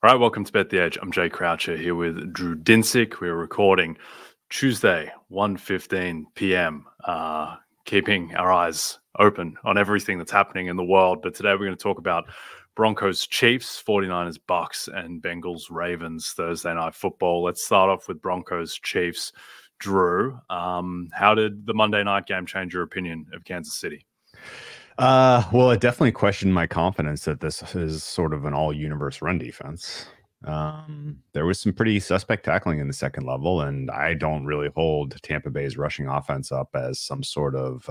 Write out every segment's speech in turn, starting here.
All right, welcome to Bet the Edge. I'm Jay Croucher here with Drew Dinsick. We're recording Tuesday, 1:15 p.m., keeping our eyes open on everything that's happening in the world. But today we're going to talk about Broncos-Chiefs, 49ers, Bucks, and Bengals-Ravens Thursday night football. Let's start off with Broncos-Chiefs. Drew, how did the Monday night game change your opinion of Kansas City? Well, it definitely questioned my confidence that this is sort of an all-universe run defense. There was some pretty suspect tackling in the second level, and I don't really hold Tampa Bay's rushing offense up as some sort of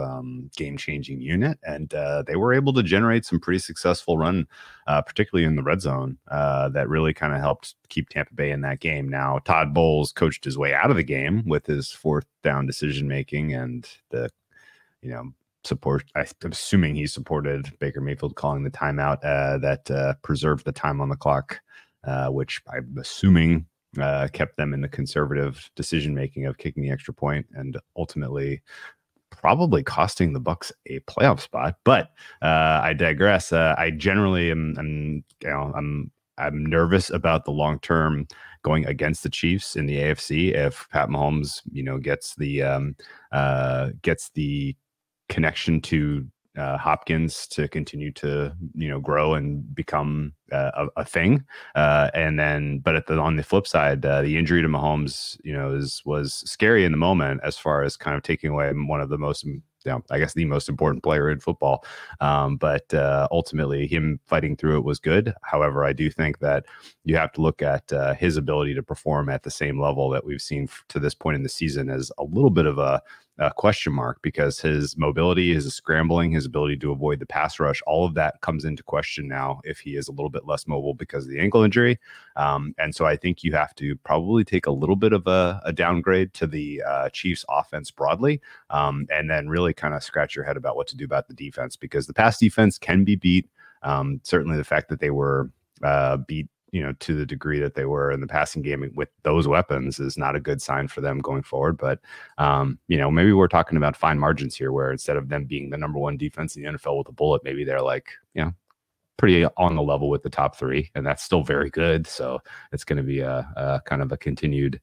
game-changing unit. And they were able to generate some pretty successful run, particularly in the red zone, that really kind of helped keep Tampa Bay in that game. Now, Todd Bowles coached his way out of the game with his fourth down decision-making and the, support. I'm assuming he supported Baker Mayfield calling the timeout that preserved the time on the clock, which I'm assuming kept them in the conservative decision making of kicking the extra point and ultimately probably costing the Bucks a playoff spot. But I digress. I generally I'm nervous about the long term going against the Chiefs in the AFC if Pat Mahomes gets the connection to Hopkins to continue to grow and become a thing, and then but on the flip side, the injury to Mahomes was scary in the moment as far as kind of taking away one of the most, I guess, the most important player in football. But ultimately, him fighting through it was good. However, I do think that you have to look at his ability to perform at the same level that we've seen to this point in the season as a little bit of a question mark, because his mobility, his scrambling, his ability to avoid the pass rush, all of that comes into question now if he is a little bit less mobile because of the ankle injury. And so I think you have to probably take a little bit of a downgrade to the Chiefs offense broadly, and then really kind of scratch your head about what to do about the defense, because the pass defense can be beat. Certainly the fact that they were beat to the degree that they were in the passing game with those weapons is not a good sign for them going forward. But, maybe we're talking about fine margins here, where instead of them being the number one defense in the NFL with a bullet, maybe they're like, pretty on the level with the top three, and that's still very good. So it's going to be a kind of a continued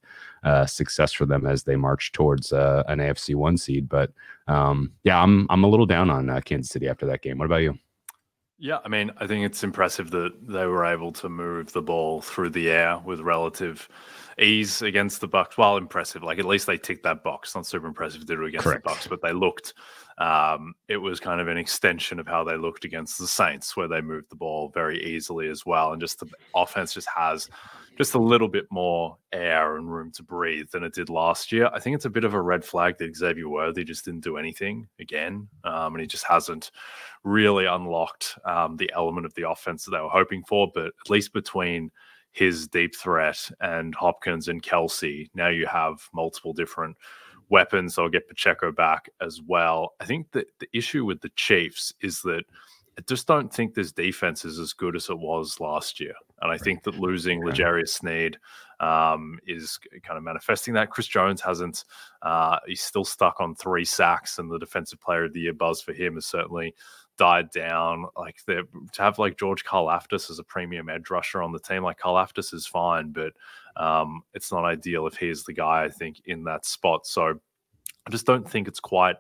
success for them as they march towards an AFC 1 seed. But I'm a little down on Kansas City after that game. What about you? Yeah, I mean, I think it's impressive that they were able to move the ball through the air with relative ease against the Bucks. Well, impressive. Like, at least they ticked that box. Not super impressive to do against Correct. The Bucks, but they looked. It was kind of an extension of how they looked against the Saints, where they moved the ball very easily as well. And just the offense just has just a little bit more air and room to breathe than it did last year. I think it's a bit of a red flag that Xavier Worthy just didn't do anything again. And he just hasn't really unlocked the element of the offense that they were hoping for. But at least between his deep threat and Hopkins and Kelsey, now you have multiple different weapons. I'll get Pacheco back as well. I think that the issue with the Chiefs is that I just don't think this defense is as good as it was last year. And I think that losing L'Jarius Sneed is kind of manifesting that. Chris Jones hasn't, he's still stuck on 3 sacks, and the Defensive Player of the Year buzz for him has certainly died down. Like, to have like George Karlaftis as a premium edge rusher on the team, like, Karlaftis is fine, but it's not ideal if he is the guy, I think, in that spot. So I just don't think it's quite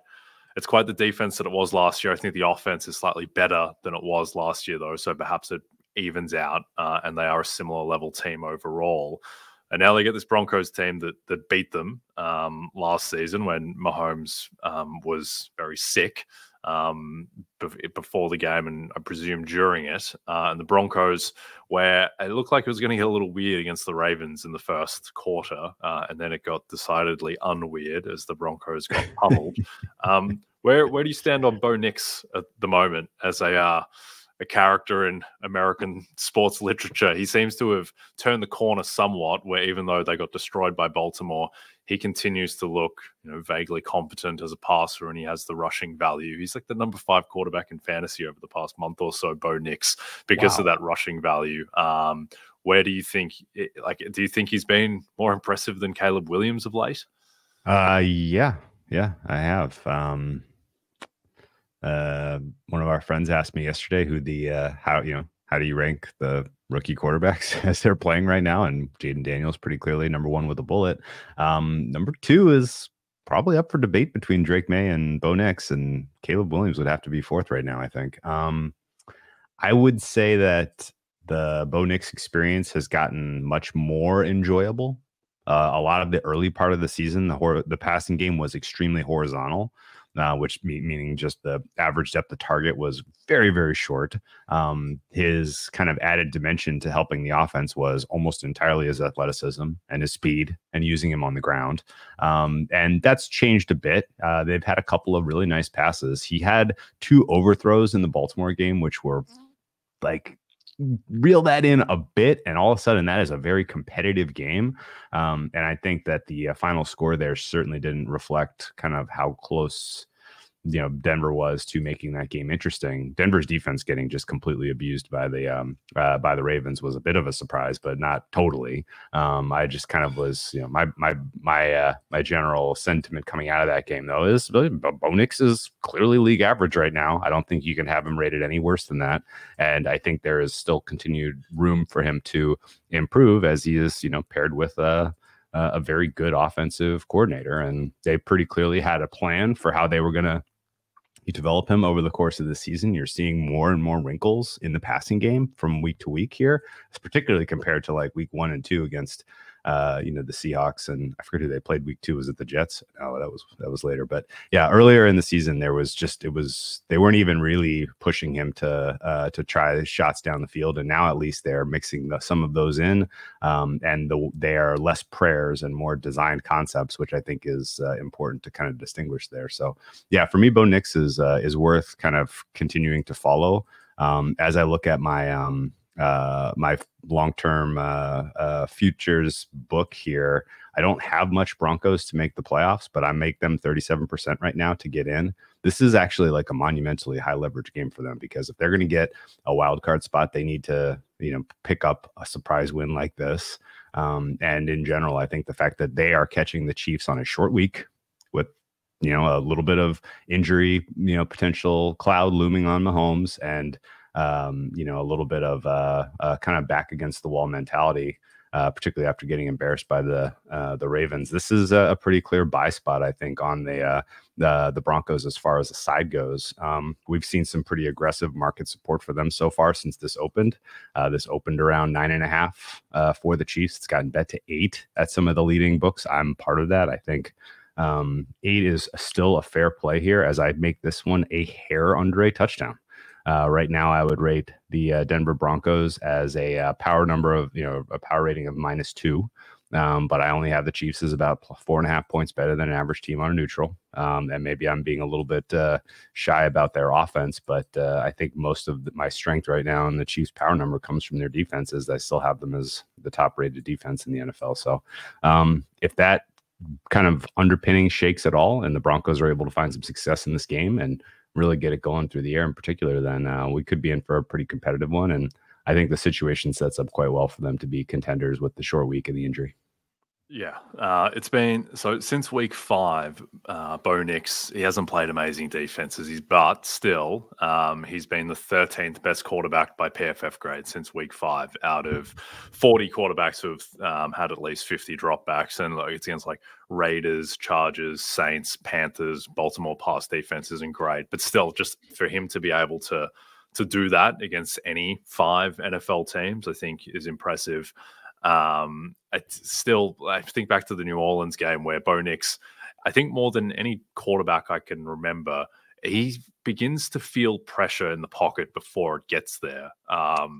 the defense that it was last year. I think the offense is slightly better than it was last year, though. So perhaps it evens out, and they are a similar level team overall. And now they get this Broncos team that beat them last season when Mahomes was very sick before the game, and I presume during it. And the Broncos, where it looked like it was going to get a little weird against the Ravens in the first quarter, and then it got decidedly unweird as the Broncos got pummeled. Where do you stand on Bo Nix at the moment as a character in American sports literature? He seems to have turned the corner somewhat, where even though they got destroyed by Baltimore, he continues to look, vaguely competent as a passer, and he has the rushing value. He's like the number 5 quarterback in fantasy over the past month or so, Bo Nix, because of that rushing value. Where do you think, do you think he's been more impressive than Caleb Williams of late? Yeah, I have. One of our friends asked me yesterday who the how do you rank the rookie quarterbacks as they're playing right now? And Jaden Daniels pretty clearly number one with a bullet. Number two is probably up for debate between Drake May and Bo Nix, and Caleb Williams would have to be fourth right now, I think. I would say that the Bo Nix experience has gotten much more enjoyable. A lot of the early part of the season, the passing game was extremely horizontal, which meaning just the average depth of target was very, very short. His kind of added dimension to helping the offense was almost entirely his athleticism and his speed and using him on the ground. And that's changed a bit. They've had a couple of really nice passes. He had 2 overthrows in the Baltimore game, which were like, reel that in a bit, and all of a sudden that is a very competitive game. And I think that the final score there certainly didn't reflect kind of how close Denver was to making that game interesting. Denver's defense getting just completely abused by the Ravens was a bit of a surprise, but not totally. I just kind of was, my general sentiment coming out of that game though is Bo Nix is clearly league average right now. I don't think you can have him rated any worse than that, and I think there is still continued room for him to improve as he is, paired with a very good offensive coordinator, and they pretty clearly had a plan for how they were going to develop him over the course of the season. You're seeing more and more wrinkles in the passing game from week to week here, particularly compared to like week 1 and 2 against the Seahawks, and I forget who they played week 2. Was it the Jets? No, that was later. But yeah, earlier in the season, they weren't even really pushing him to try shots down the field, and now at least they're mixing some of those in, and they are less prayers and more designed concepts, which I think is important to kind of distinguish there. So yeah, for me, Bo Nix is worth kind of continuing to follow. As I look at my my long-term futures book here, I don't have much Broncos to make the playoffs, but I make them 37% right now to get in. This is actually like a monumentally high leverage game for them, because if they're going to get a wild card spot, they need to, pick up a surprise win like this. And in general, I think the fact that they are catching the Chiefs on a short week with, a little bit of injury, potential cloud looming on Mahomes, and a little bit of kind of back against the wall mentality, particularly after getting embarrassed by the Ravens. This is a pretty clear buy spot, I think, on the Broncos as far as the side goes. We've seen some pretty aggressive market support for them so far since this opened. This opened around 9.5 for the Chiefs. It's gotten bet to 8 at some of the leading books. I'm part of that. I think 8 is still a fair play here, as I make this one a hair under a touchdown. Right now, I would rate the Denver Broncos as a power number of, a power rating of -2. But I only have the Chiefs as about 4.5 points better than an average team on a neutral. And maybe I'm being a little bit shy about their offense, but I think most of my strength right now in the Chiefs power number comes from their defenses. I still have them as the top rated defense in the NFL. So if that kind of underpinning shakes at all, and the Broncos are able to find some success in this game and really get it going through the air in particular, then we could be in for a pretty competitive one. And I think the situation sets up quite well for them to be contenders with the short week and the injury. Yeah, it's been so since week 5. Bo Nix, he hasn't played amazing defenses, but still, he's been the 13th best quarterback by PFF grade since week 5 out of 40 quarterbacks who've had at least 50 dropbacks, and it's against like Raiders, Chargers, Saints, Panthers. Baltimore pass defense isn't great, but still, just for him to be able to do that against any 5 NFL teams, I think is impressive. I think back to the New Orleans game where Bo Nix, I think more than any quarterback I can remember, he begins to feel pressure in the pocket before it gets there,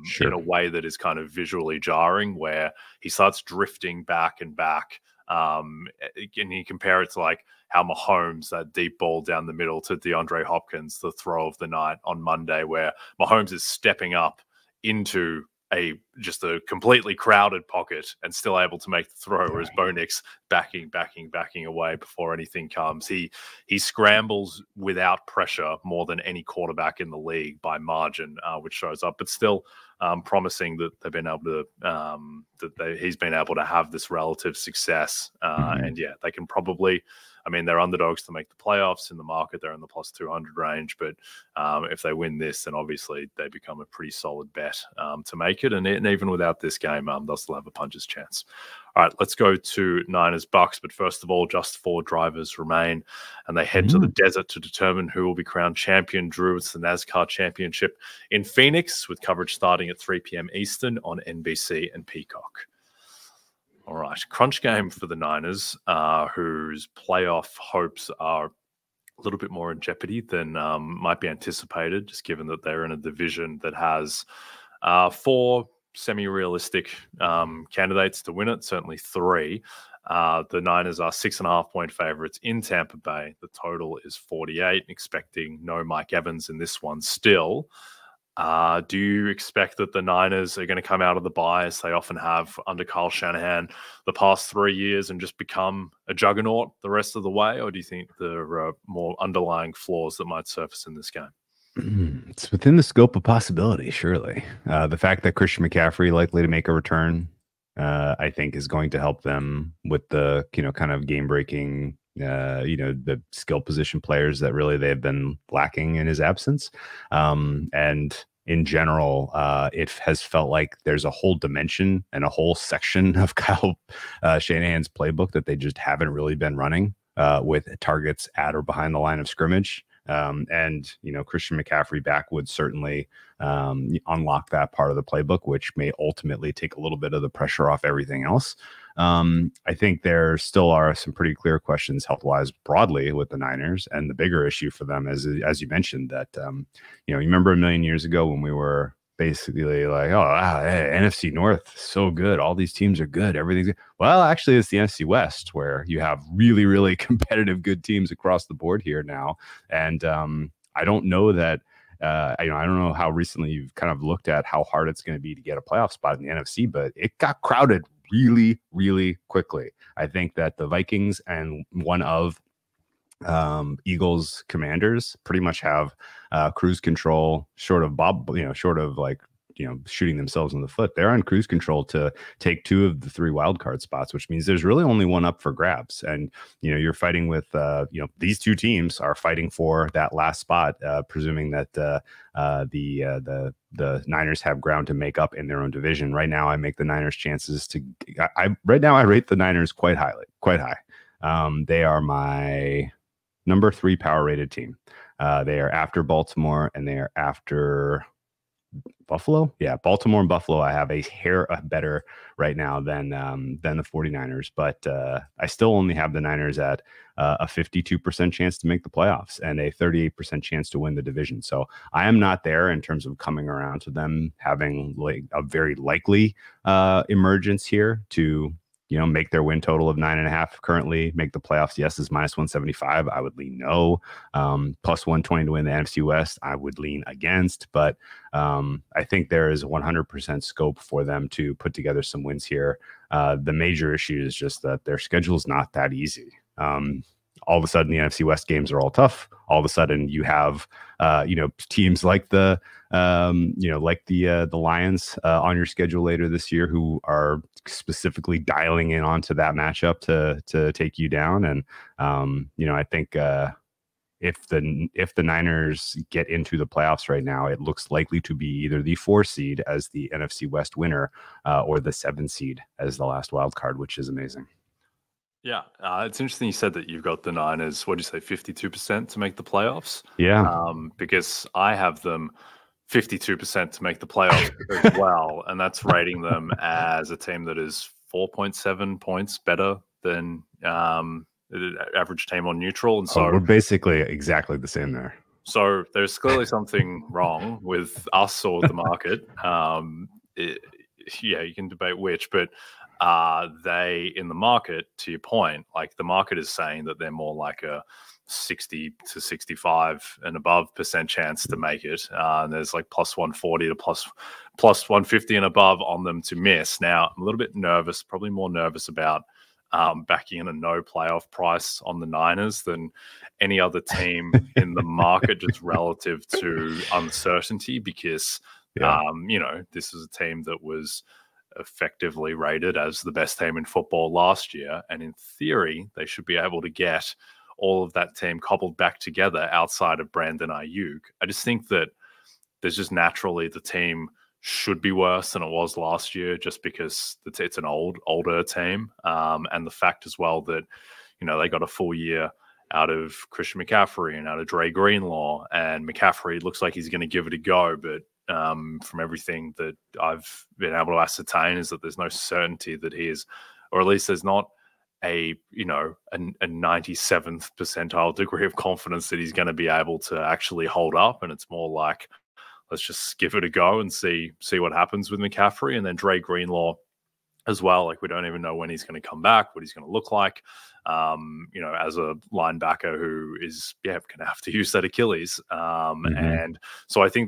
Sure. in a way that is kind of visually jarring, where he starts drifting back and back. And you compare it to like how Mahomes, that deep ball down the middle to DeAndre Hopkins, the throw of the night on Monday, where Mahomes is stepping up into a just a completely crowded pocket and still able to make the throw, whereas Bo Nix backing away before anything comes. He scrambles without pressure more than any quarterback in the league by margin, which shows up. But still promising that they've been able to he's been able to have this relative success. And yeah, they can probably. I mean, they're underdogs to make the playoffs in the market. They're in the plus 200 range. But if they win this, then obviously they become a pretty solid bet to make it. And even without this game, they'll still have a puncher's chance. All right, let's go to Niners-Bucks. But first of all, just 4 drivers remain. And they head to the desert to determine who will be crowned champion. Drew, it's the NASCAR Championship in Phoenix, with coverage starting at 3 p.m. Eastern on NBC and Peacock. All right, crunch game for the Niners, whose playoff hopes are a little bit more in jeopardy than might be anticipated, just given that they're in a division that has 4 semi-realistic candidates to win it, certainly 3. The Niners are 6.5-point favorites in Tampa Bay. The total is 48, expecting no Mike Evans in this one still. Do you expect that the Niners are going to come out of the bye, as they often have under Kyle Shanahan the past 3 years, and just become a juggernaut the rest of the way? Or do you think there are more underlying flaws that might surface in this game? It's within the scope of possibility, surely. The fact that Christian McCaffrey likely to make a return, I think, is going to help them with the, kind of game-breaking the skill position players that really they've been lacking in his absence. And in general, it has felt like there's a whole dimension and a whole section of Kyle Shanahan's playbook that they just haven't really been running with targets at or behind the line of scrimmage. And Christian McCaffrey back would certainly unlock that part of the playbook, which may ultimately take a little bit of the pressure off everything else. I think there still are some pretty clear questions health-wise broadly with the Niners, and the bigger issue for them is, as you mentioned, that you remember a million years ago when we were basically like, hey, NFC North is so good, all these teams are good, everything's good. Well, actually, it's the NFC West where you have really, really competitive good teams across the board here now, and I don't know that. I don't know how recently you've kind of looked at how hard it's going to be to get a playoff spot in the NFC, but it got crowded really, really quickly. I think that the Vikings and one of Eagles Commanders pretty much have cruise control, short of shooting themselves in the foot. They're on cruise control to take 2 of the 3 wild card spots, which means there's really only one up for grabs. And, you're fighting with, these 2 teams are fighting for that last spot, presuming that the Niners have ground to make up in their own division. Right now, I make the Niners chances I rate the Niners quite high. They are my number 3 power rated team. They are after Baltimore, and they are after Buffalo. Yeah, Baltimore and Buffalo I have a hair better right now than the 49ers, but I still only have the Niners at a 52% chance to make the playoffs and a 38% chance to win the division. So I am not there in terms of coming around to them having like a very likely emergence here to make their win total of 9.5 currently, make the playoffs. Yes, is minus 175. I would lean no. Plus 120 to win the NFC West, I would lean against. But I think there is 100% scope for them to put together some wins here. The major issue is just that their schedule is not that easy. All of a sudden, the NFC West games are all tough. All of a sudden, you have teams like the Lions on your schedule later this year, who are specifically dialing in onto that matchup to take you down. And I think if the Niners get into the playoffs right now, it looks likely to be either the 4 seed as the NFC West winner or the 7 seed as the last wild card, which is amazing. Yeah, it's interesting you said that you've got the Niners, what do you say, 52% to make the playoffs? Yeah. Because I have them 52% to make the playoffs as well, and that's rating them as a team that is 4.7 points better than the average team on neutral. And so we're basically exactly the same there. So there's clearly something wrong with us or the market. You can debate which, but they in the market, to your point, like the market is saying that they're more like a 60 to 65 and above % chance to make it. And there's like plus 140 to plus 150 and above on them to miss. Now, I'm a little bit nervous, probably more nervous about backing in a no playoff price on the Niners than any other team in the market, just relative to uncertainty, because, this is a team that was effectively rated as the best team in football last year. And in theory, they should be able to get all of that team cobbled back together outside of Brandon Ayuk. I just think that there's just naturally the team should be worse than it was last year, just because it's an older team. And the fact as well that, they got a full year out of Christian McCaffrey and out of Dre Greenlaw, and McCaffrey looks like he's going to give it a go. But from everything that I've been able to ascertain is that there's no certainty that he is, or at least there's not a 97th percentile degree of confidence that he's going to be able to actually hold up. And it's more like, let's just give it a go and see what happens with McCaffrey. And then Dre Greenlaw as well. Like, we don't even know when he's going to come back, what he's going to look like, as a linebacker who is, going to have to use that Achilles. And so I think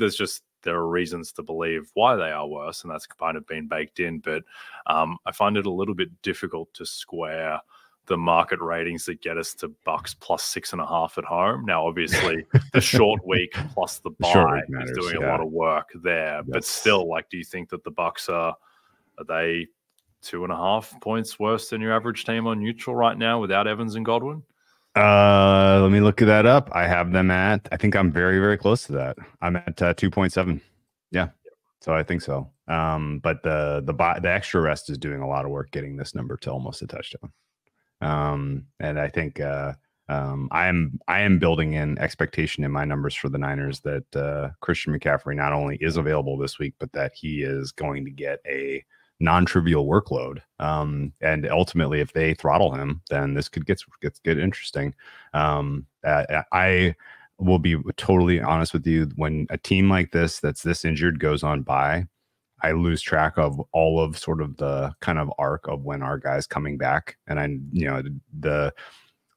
there are reasons to believe why they are worse, and that's kind of been baked in. But I find it a little bit difficult to square the market ratings that get us to Bucks plus 6.5 at home. Now, obviously, the short week plus the bye is doing a lot of work there. Yes. But still, do you think that the Bucks are they 2.5 points worse than your average team on neutral right now without Evans and Godwin? Let me look that up. I have them at, I think I'm very, very close to that. I'm at 2.7. Yeah. So I think so. But the extra rest is doing a lot of work getting this number to almost a touchdown. And I think I am building in expectation in my numbers for the Niners that Christian McCaffrey not only is available this week, but that he is going to get a non-trivial workload. And ultimately, if they throttle him, then this could get interesting. I will be totally honest with you. When a team like this that's this injured goes on by, I lose track of all of sort of the kind of arc of when our guy's coming back. And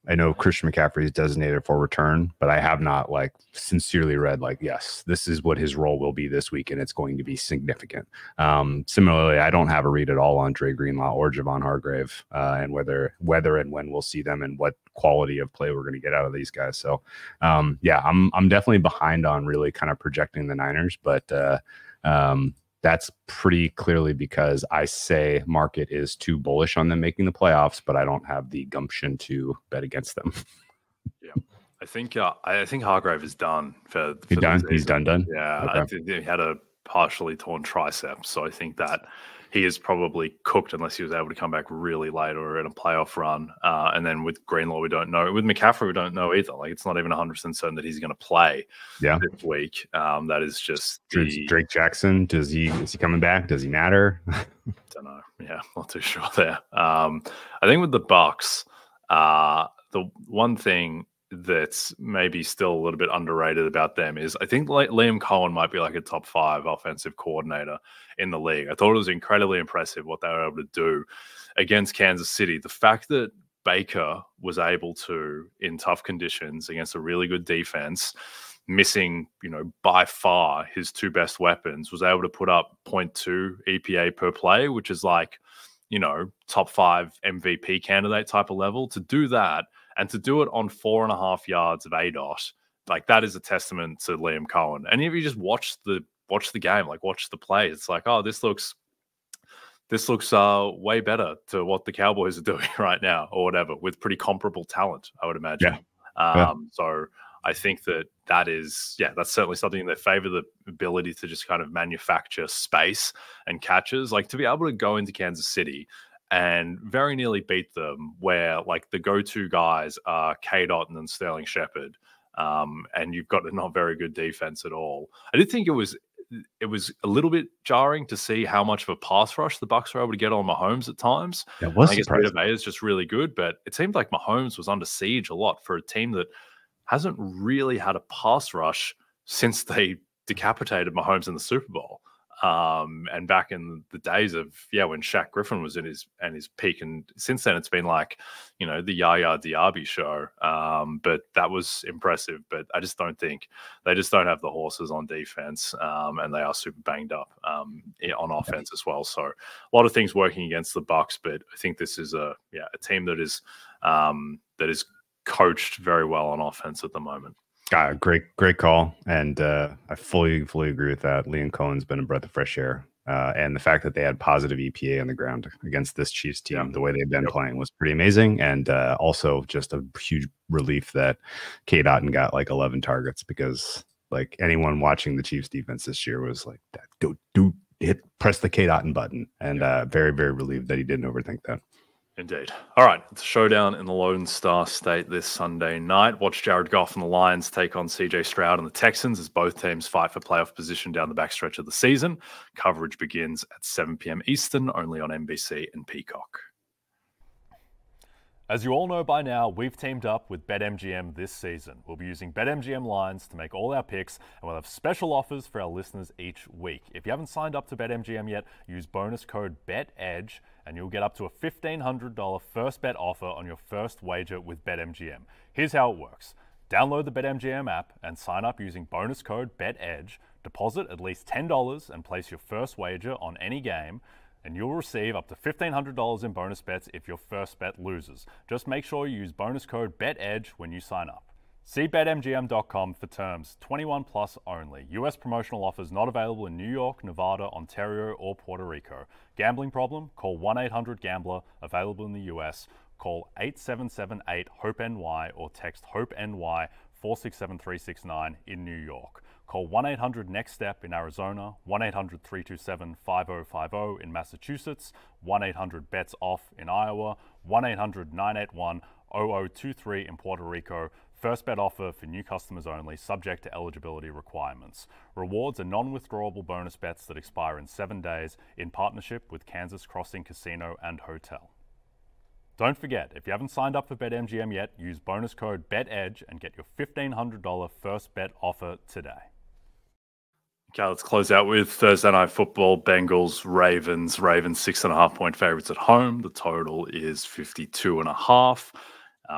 I know Christian McCaffrey is designated for return, but I have not sincerely read yes, this is what his role will be this week, and it's going to be significant. Similarly, I don't have a read at all on Dre Greenlaw or Javon Hargrave, and whether and when we'll see them and what quality of play we're going to get out of these guys. So, I'm definitely behind on really kind of projecting the Niners, but that's pretty clearly because I say market is too bullish on them making the playoffs, but I don't have the gumption to bet against them. Yeah, I think Hargrave is done for He's done. Yeah, okay. I think he had a partially torn tricep, so I think that he is probably cooked unless he was able to come back really late or in a playoff run. And then with Greenlaw, we don't know. With McCaffrey, we don't know either. It's not even 100% certain that he's going to play this week. That is just Drake Jackson. Is he coming back? Does he matter? Don't know. Yeah, not too sure there. I think with the Bucks, the one thing that's maybe still a little bit underrated about them is I think Liam Cohen might be a top 5 offensive coordinator in the league. I thought it was incredibly impressive what they were able to do against Kansas City. The fact that Baker was able to, in tough conditions against a really good defense, missing, by far his 2 best weapons, was able to put up 0.2 EPA per play, which is top 5 MVP candidate type of level. To do that, and to do it on 4.5 yards of ADOT, that is a testament to Liam Cohen. And if you just watch the game, watch the play, it's this looks way better to what the Cowboys are doing right now, or whatever, with pretty comparable talent, I would imagine. So I think that is, that's certainly something in their favor, the ability to just kind of manufacture space and catches, to be able to go into Kansas City and very nearly beat them, where the go-to guys are K-Dot and then Sterling Shepard, and you've got a not very good defense at all. I did think it was a little bit jarring to see how much of a pass rush the Bucs were able to get on Mahomes at times. It was I guess Vita Vea is just really good, but it seemed like Mahomes was under siege a lot for a team that hasn't really had a pass rush since they decapitated Mahomes in the Super Bowl. And back in the days of when Shaq Griffin was in his peak, and since then it's been like, the Yaya Diaby show. But that was impressive. But I just don't think they just don't have the horses on defense, and they are super banged up on offense as well. So a lot of things working against the Bucs, but I think this is a team that is coached very well on offense at the moment. Great call, and I fully agree with that. Liam Cohen's been a breath of fresh air, and the fact that they had positive EPA on the ground against this Chiefs team, the way they've been playing, was pretty amazing, and also just a huge relief that Cade Otton got like 11 targets, because like anyone watching the Chiefs defense this year was like, press the Cade Otton button, and very relieved that he didn't overthink that. Indeed. All right, it's a showdown in the Lone Star State this Sunday night. Watch Jared Goff and the Lions take on CJ Stroud and the Texans as both teams fight for playoff position down the backstretch of the season. Coverage begins at 7 p.m. Eastern, only on NBC and Peacock. As you all know by now, we've teamed up with BetMGM this season. We'll be using BetMGM lines to make all our picks, and we'll have special offers for our listeners each week. If you haven't signed up to BetMGM yet, use bonus code BETEDGE, and you'll get up to a $1,500 first bet offer on your first wager with BetMGM. Here's how it works. Download the BetMGM app and sign up using bonus code BETEDGE. Deposit at least $10 and place your first wager on any game, and you'll receive up to $1,500 in bonus bets if your first bet loses. Just make sure you use bonus code BETEDGE when you sign up. See BetMGM.com for terms. 21 plus only. U.S. promotional offers not available in New York, Nevada, Ontario, or Puerto Rico. Gambling problem? Call 1-800-GAMBLER. Available in the U.S. Call 877-8-HOPE-NY or text HOPE-NY 467-369 in New York. Call 1-800-NEXT-STEP in Arizona, 1-800-327-5050 in Massachusetts, 1-800-BETS-OFF in Iowa, 1-800-981-0023 in Puerto Rico. First bet offer for new customers only, subject to eligibility requirements. Rewards are non-withdrawable bonus bets that expire in 7 days in partnership with Kansas Crossing Casino and Hotel. Don't forget, if you haven't signed up for BetMGM yet, use bonus code BETEDGE and get your $1,500 first bet offer today. Okay, let's close out with Thursday Night Football. Bengals-Ravens. Ravens 6.5-point favorites at home. The total is 52.5.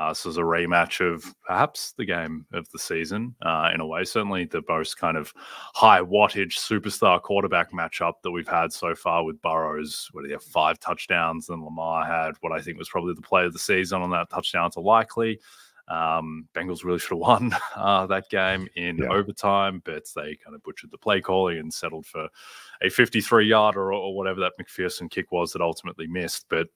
This is a rematch of perhaps the game of the season in a way. Certainly the most kind of high wattage superstar quarterback matchup that we've had so far with Burrow's, what do you have, 5 touchdowns, and Lamar had what I think was probably the play of the season on that touchdown to Likely. Bengals really should have won that game in overtime, but they kind of butchered the play calling and settled for a 53-yarder or whatever that McPherson kick was that ultimately missed. But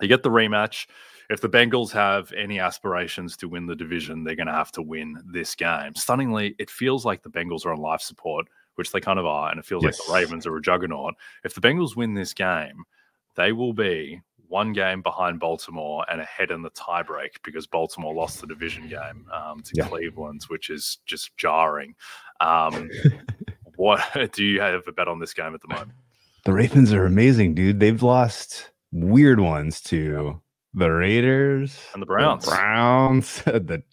you get the rematch. If the Bengals have any aspirations to win the division, they're going to have to win this game. Stunningly, it feels like the Bengals are on life support, which they kind of are, and it feels like the Ravens are a juggernaut. If the Bengals win this game, they will be 1 game behind Baltimore and ahead in the tiebreak because Baltimore lost the division game to Cleveland, which is just jarring. What do you have a bet on this game at the moment? The Ravens are amazing, dude. They've lost weird ones to the Raiders and the Browns. The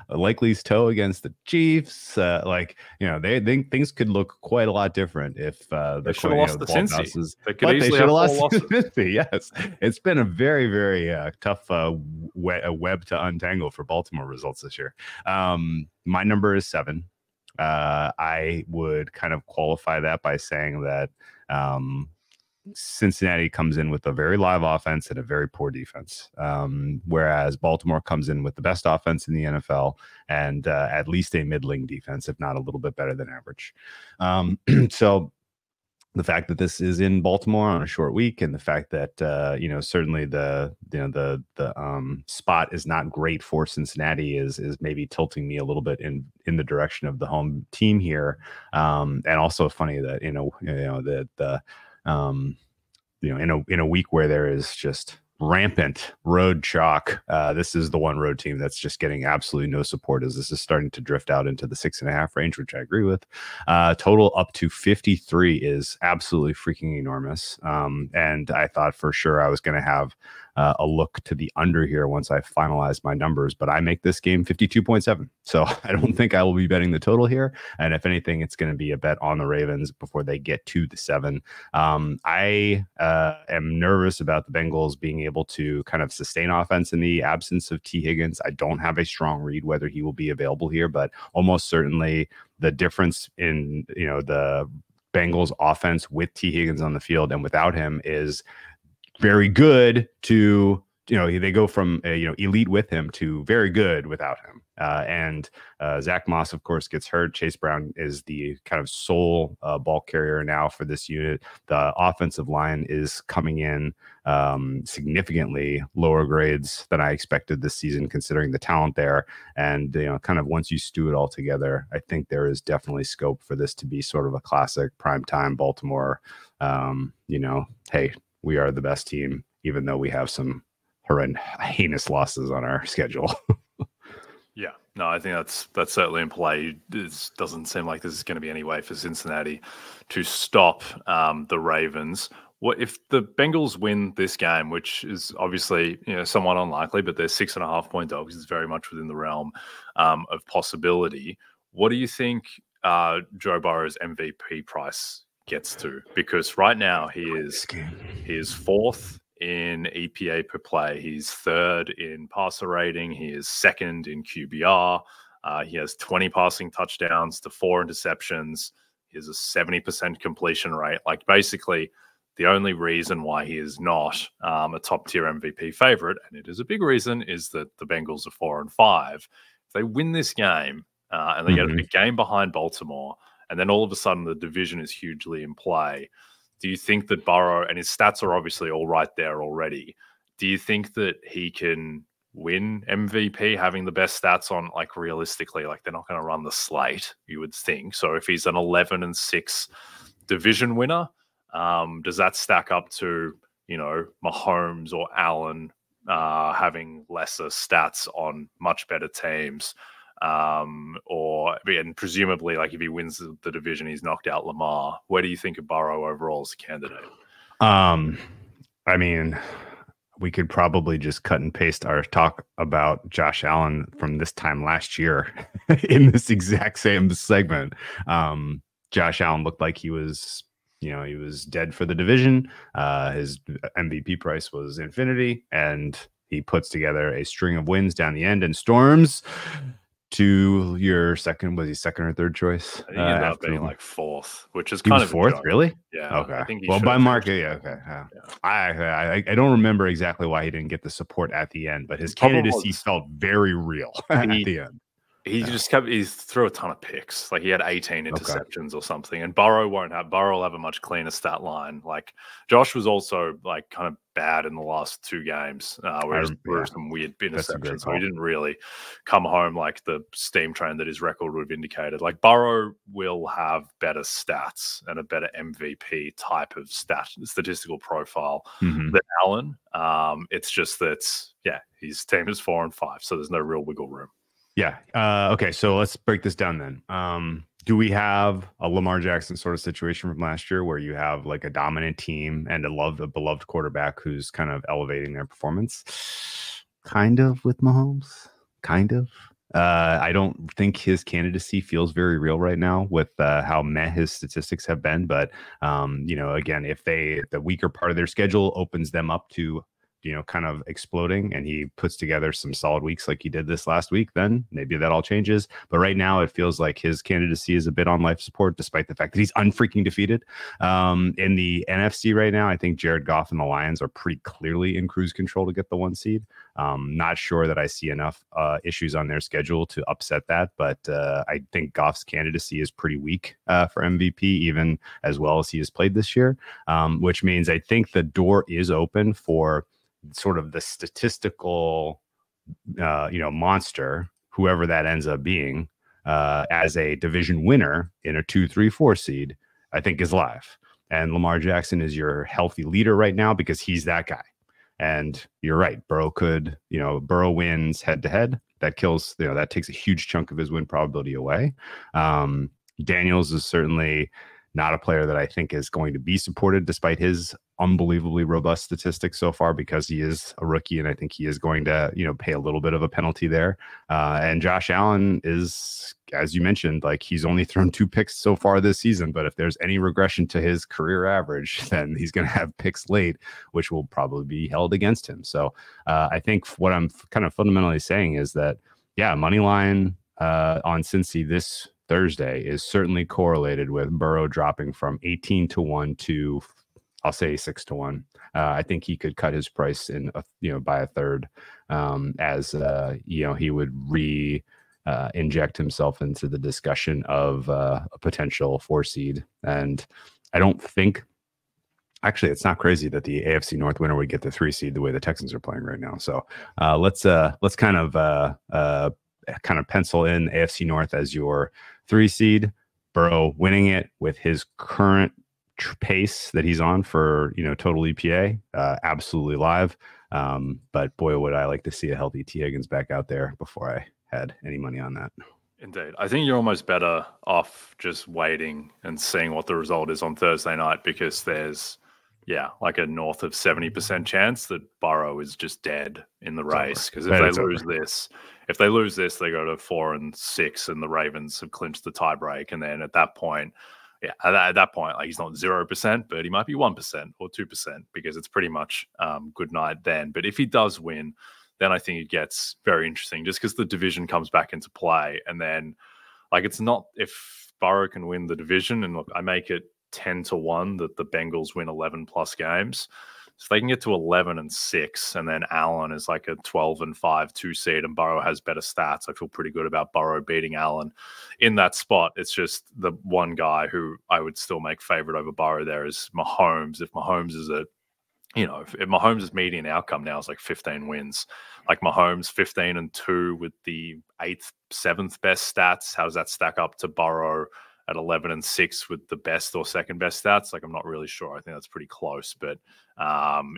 Likely's toe against the Chiefs. They think things could look quite a lot different if they should have lost the Cincy. They should have lost the Cincy. Yes, it's been a very, very tough web to untangle for Baltimore results this year. My number is 7. I would kind of qualify that by saying that Cincinnati comes in with a very live offense and a very poor defense, whereas Baltimore comes in with the best offense in the NFL and at least a middling defense, if not a little bit better than average. So the fact that this is in Baltimore on a short week, and the fact that certainly the spot is not great for Cincinnati is maybe tilting me a little bit in the direction of the home team here. And also funny that in a week where there is just rampant road chalk, this is the one road team that's just getting absolutely no support, as this is starting to drift out into the 6.5 range, which I agree with. Total up to 53 is absolutely freaking enormous. And I thought for sure I was going to have a look to the under here once I finalize my numbers, but I make this game 52.7. So I don't think I will be betting the total here. And if anything, it's going to be a bet on the Ravens before they get to the 7. I am nervous about the Bengals being able to kind of sustain offense in the absence of T. Higgins. I don't have a strong read whether he will be available here, but almost certainly the difference in, the Bengals offense with T. Higgins on the field and without him is very good to, they go from, elite with him to very good without him. And Zach Moss, of course, gets hurt. Chase Brown is the kind of sole ball carrier now for this unit. The offensive line is coming in significantly lower grades than I expected this season, considering the talent there. And, kind of once you stew it all together, I think there is definitely scope for this to be sort of a classic primetime Baltimore, hey, we are the best team, even though we have some heinous losses on our schedule. Yeah, no, I think that's certainly in play. It doesn't seem like there's going to be any way for Cincinnati to stop the Ravens. What if the Bengals win this game, which is obviously somewhat unlikely, but they're 6.5-point dogs. It's very much within the realm of possibility. What do you think Joe Burrow's MVP price gets to? Because right now he is fourth in EPA per play. He's third in passer rating. He is second in QBR. He has 20 passing touchdowns to 4 interceptions. He has a 70% completion rate. Like, basically, the only reason why he is not a top-tier MVP favorite, and it is a big reason, is that the Bengals are 4-5. If they win this game and they get a big game behind Baltimore, and then all of a sudden the division is hugely in play, do you think that Burrow, and his stats are obviously all right there already, do you think that he can win MVP having the best stats on, like, realistically, like, they're not going to run the slate, you would think. So if he's an 11-6 division winner, does that stack up to, Mahomes or Allen having lesser stats on much better teams? And presumably, like, if he wins the division, he's knocked out Lamar. Where do you think of Burrow overall as a candidate? I mean, we could probably just cut and paste our talk about Josh Allen from this time last year in this exact same segment. Josh Allen looked like he was, he was dead for the division. His MVP price was infinity, and he puts together a string of wins down the end and storms to your second or third choice. I think he ended up being like fourth, which is he kind was of fourth, really? Yeah. Okay. I think well, by market, yeah. Okay. Yeah. I don't remember exactly why he didn't get the support at the end, but his candidacy felt very real at the end. He threw a ton of picks. Like, he had 18 interceptions or something. And Burrow will have a much cleaner stat line. Like, Josh was also, like, kind of bad in the last 2 games, where some weird interceptions. So he didn't really come home like the steam train that his record would have indicated. Like, Burrow will have better stats and a better MVP type of statistical profile than Allen. It's just that, his team is 4-5, so there's no real wiggle room. Yeah. Okay. So let's break this down then. Do we have a Lamar Jackson sort of situation from last year where you have, like, a dominant team and a beloved quarterback who's kind of elevating their performance? Kind of with Mahomes. Kind of. I don't think his candidacy feels very real right now with how meh his statistics have been. But, again, if the weaker part of their schedule opens them up to, kind of exploding, and he puts together some solid weeks like he did this last week, then maybe that all changes. But right now it feels like his candidacy is a bit on life support, despite the fact that he's unfreaking defeated. In the NFC right now, I think Jared Goff and the Lions are pretty clearly in cruise control to get the 1 seed. Not sure that I see enough issues on their schedule to upset that, but I think Goff's candidacy is pretty weak for MVP, even as well as he has played this year, which means I think the door is open for sort of the statistical, monster, whoever that ends up being, as a division winner in a 2, 3, 4 seed, I think is live. And Lamar Jackson is your healthy leader right now because he's that guy. And you're right. Burrow wins head to head. That kills, that takes a huge chunk of his win probability away. Daniels is certainly not a player that I think is going to be supported despite his unbelievably robust statistics so far because he is a rookie, and I think he is going to, pay a little bit of a penalty there. And Josh Allen is, as you mentioned, like he's only thrown 2 picks so far this season, but if there's any regression to his career average, then he's going to have picks late, which will probably be held against him. So I think what I'm kind of fundamentally saying is that, yeah, money line on Cincy this Thursday is certainly correlated with Burrow dropping from 18-1 to, I'll say 6-1. I think he could cut his price in, by a third, as he would inject himself into the discussion of a potential 4 seed. And I don't think, actually, it's not crazy that the AFC North winner would get the 3 seed the way the Texans are playing right now. So let's kind of pencil in AFC North as your 3 seed. Burrow winning it with his current pace that he's on for total EPA, absolutely live. But boy, would I like to see a healthy T. Higgins back out there before I had any money on that. Indeed. I think you're almost better off just waiting and seeing what the result is on Thursday night, because there's like a north of 70% chance that Burrow is just dead in the race. Because if they lose this, they go to 4-6, and the Ravens have clinched the tiebreak. And then at that point, like he's not 0%, but he might be 1% or 2%, because it's pretty much good night then. But if he does win, then I think it gets very interesting, just because the division comes back into play. And then, like, it's not, if Burrow can win the division, and look, I make it 10-1 that the Bengals win 11 plus games. So they can get to 11-6, and then Allen is like a 12-5 2 seed, and Burrow has better stats. I feel pretty good about Burrow beating Allen in that spot. It's just the one guy who I would still make favorite over Burrow there is Mahomes. If Mahomes is if Mahomes' median outcome now is like 15 wins, like Mahomes 15-2 with the 8th, 7th best stats, how does that stack up to Burrow at 11-6 with the best or second best stats? Like, I'm not really sure. I think that's pretty close. But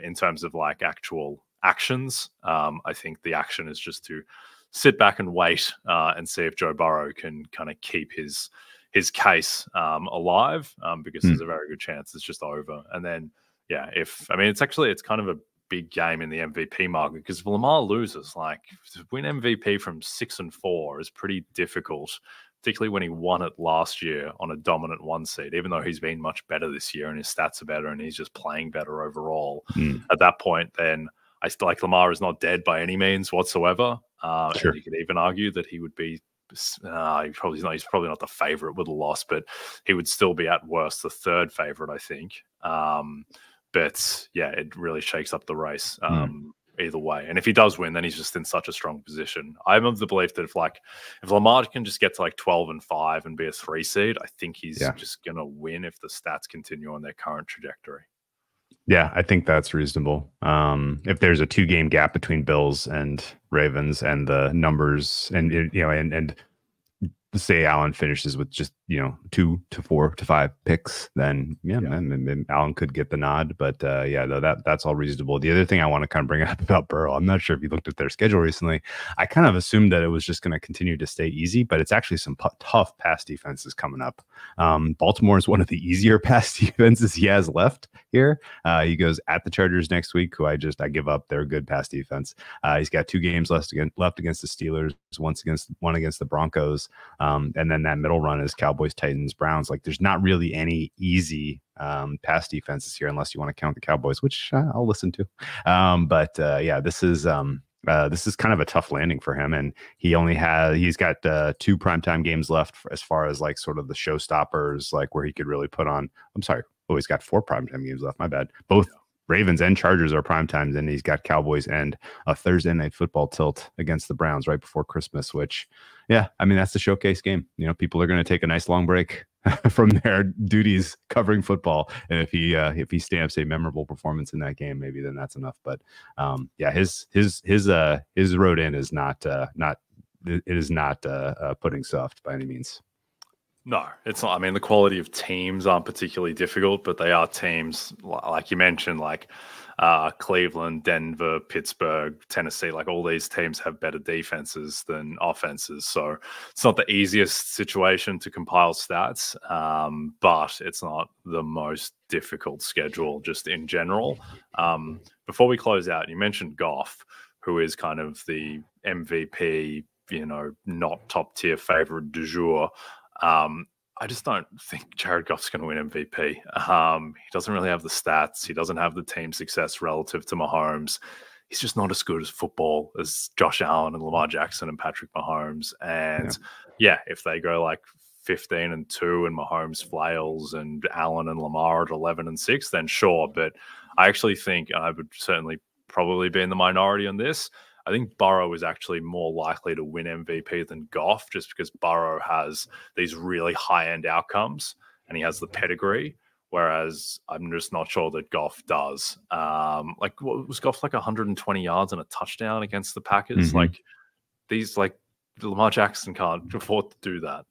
in terms of like actual actions, I think the action is just to sit back and wait and see if Joe Burrow can kind of keep his case alive, because there's a very good chance it's just over. And then, it's kind of a big game in the MVP market, because if Lamar loses, like, to win MVP from 6-4 is pretty difficult, particularly when he won it last year on a dominant 1 seed, even though he's been much better this year and his stats are better and he's just playing better overall. At that point, then I still like Lamar is not dead by any means whatsoever. Sure. And you could even argue that he would be, he's probably not the favorite with a loss, but he would still be at worst the 3rd favorite, I think. But yeah, it really shakes up the race. Either way. And if he does win, then he's just in such a strong position. I'm of the belief that if Lamar can just get to like 12-5 and be a 3 seed, I think he's just going to win if the stats continue on their current trajectory. Yeah, I think that's reasonable. If there's a 2-game gap between Bills and Ravens, and the numbers, and say Allen finishes with just 2 to 4 to 5 picks, then man, Allen could get the nod. But that's all reasonable. The other thing I want to kind of bring up about Burrow, I'm not sure if you looked at their schedule recently. I kind of assumed that it was just going to continue to stay easy, but it's actually some tough pass defenses coming up. Baltimore is one of the easier pass defenses he has left here. He goes at the Chargers next week, who I give up. They're a good pass defense. He's got 2 games left against the Steelers, one against the Broncos. And then that middle run is Cowboys, Titans, Browns. Like, there's not really any easy pass defenses here, unless you want to count the Cowboys, which I'll listen to. This is kind of a tough landing for him, and he's got 2 primetime games left as far as like sort of the showstoppers, like where he could really put on. He's got 4 primetime games left. My bad. Both Ravens and Chargers are prime times, and he's got Cowboys and a Thursday night football tilt against the Browns right before Christmas, which, that's the showcase game. People are going to take a nice long break from their duties covering football, and if he stamps a memorable performance in that game, maybe then that's enough. But his road in is not pudding soft by any means. No, it's not. I mean, the quality of teams aren't particularly difficult, but they are teams, like you mentioned, like Cleveland, Denver, Pittsburgh, Tennessee, like all these teams have better defenses than offenses. So it's not the easiest situation to compile stats, but it's not the most difficult schedule just in general. Before we close out, you mentioned Goff, who is kind of the MVP, not top tier favorite du jour. I just don't think Jared Goff's going to win MVP. He doesn't really have the stats. He doesn't have the team success relative to Mahomes. He's just not as good as football as Josh Allen and Lamar Jackson and Patrick Mahomes. And if they go like 15-2 and Mahomes flails and Allen and Lamar at 11-6, then sure. But I actually think, and I would certainly probably be in the minority on this, I think Burrow is actually more likely to win MVP than Goff, just because Burrow has these really high-end outcomes and he has the pedigree, whereas I'm just not sure that Goff does. What was Goff, like 120 yards and a touchdown against the Packers? Lamar Jackson can't afford to do that.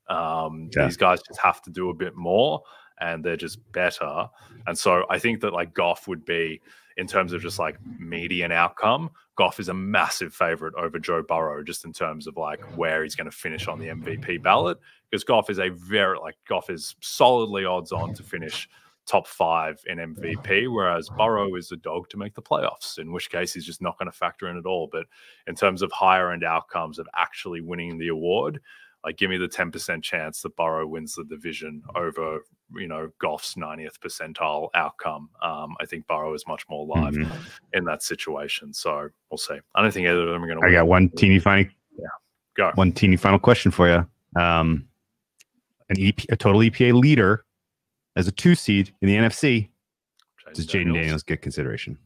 These guys just have to do a bit more, and they're just better. And so I think that like Goff would be, in terms of just like median outcome, Goff is a massive favorite over Joe Burrow, just in terms of like where he's going to finish on the MVP ballot, because Goff is solidly odds on to finish top 5 in MVP, whereas Burrow is a dog to make the playoffs, in which case he's just not going to factor in at all. But in terms of higher end outcomes of actually winning the award, like give me the 10% chance that Burrow wins the division over, Goff's 90th percentile outcome. I think Burrow is much more live in that situation. So we'll see. I don't think either of them are going to win. I got one teeny final question for you. A total EPA leader as a 2 seed in the NFC. Does Jaden Daniels get consideration?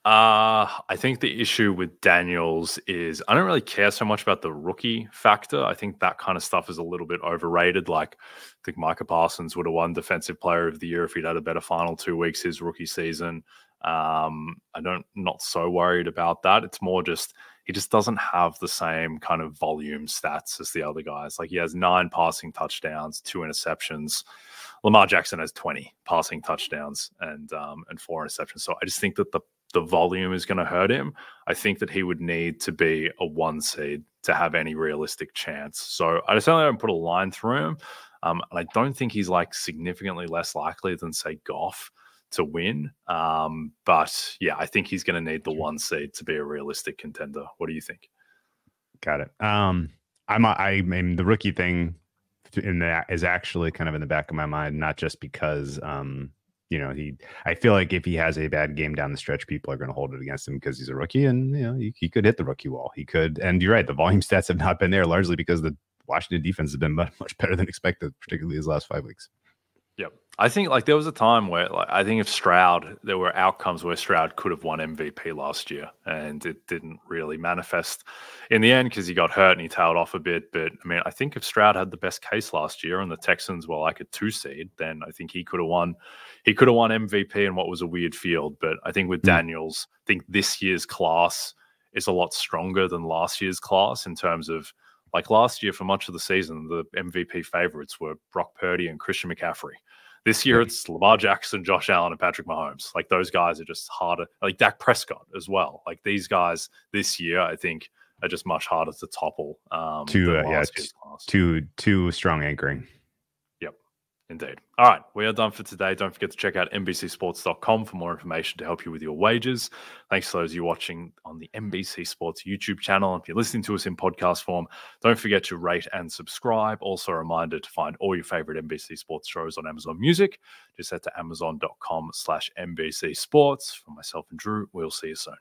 I think the issue with Daniels is I don't really care so much about the rookie factor. I think that kind of stuff is a little bit overrated. Like, I think Micah Parsons would have won Defensive Player of the Year if he'd had a better final 2 weeks his rookie season. I'm not so worried about that. It's more just he just doesn't have the same kind of volume stats as the other guys. Like, he has 9 passing touchdowns, 2 interceptions. Lamar Jackson has 20 passing touchdowns and 4 interceptions. So I just think that the volume is going to hurt him. I think that he would need to be a 1 seed to have any realistic chance. So I certainly don't put a line through him. And I don't think he's like significantly less likely than, say, Goff to win. But yeah, I think he's going to need the 1 seed to be a realistic contender. What do you think? Got it. I mean, the rookie thing in that is actually kind of in the back of my mind, not just because, I feel like if he has a bad game down the stretch, people are going to hold it against him because he's a rookie, and he could hit the rookie wall. He could, and you're right, the volume stats have not been there largely because the Washington defense has been much better than expected, particularly his last 5 weeks. Yep. I think like there was a time where I think there were outcomes where Stroud could have won MVP last year, and it didn't really manifest in the end because he got hurt and he tailed off a bit. But I mean, I think if Stroud had the best case last year and the Texans were like a 2 seed, then I think he could have won. He could have won MVP in what was a weird field. But I think with Daniels, I think this year's class is a lot stronger than last year's class in terms of, like, last year for much of the season, the MVP favorites were Brock Purdy and Christian McCaffrey. This year, it's Lamar Jackson, Josh Allen, and Patrick Mahomes. Like, those guys are just harder. Like Dak Prescott as well. Like, these guys this year, I think, are just much harder to topple. Too strong anchoring. Yep, indeed. All right, we are done for today. Don't forget to check out NBCSports.com for more information to help you with your wagers. Thanks to those of you watching on the NBC Sports YouTube channel. If you're listening to us in podcast form, don't forget to rate and subscribe. Also, a reminder to find all your favorite NBC Sports shows on Amazon Music. Just head to amazon.com/NBC Sports. For myself and Drew, we'll see you soon.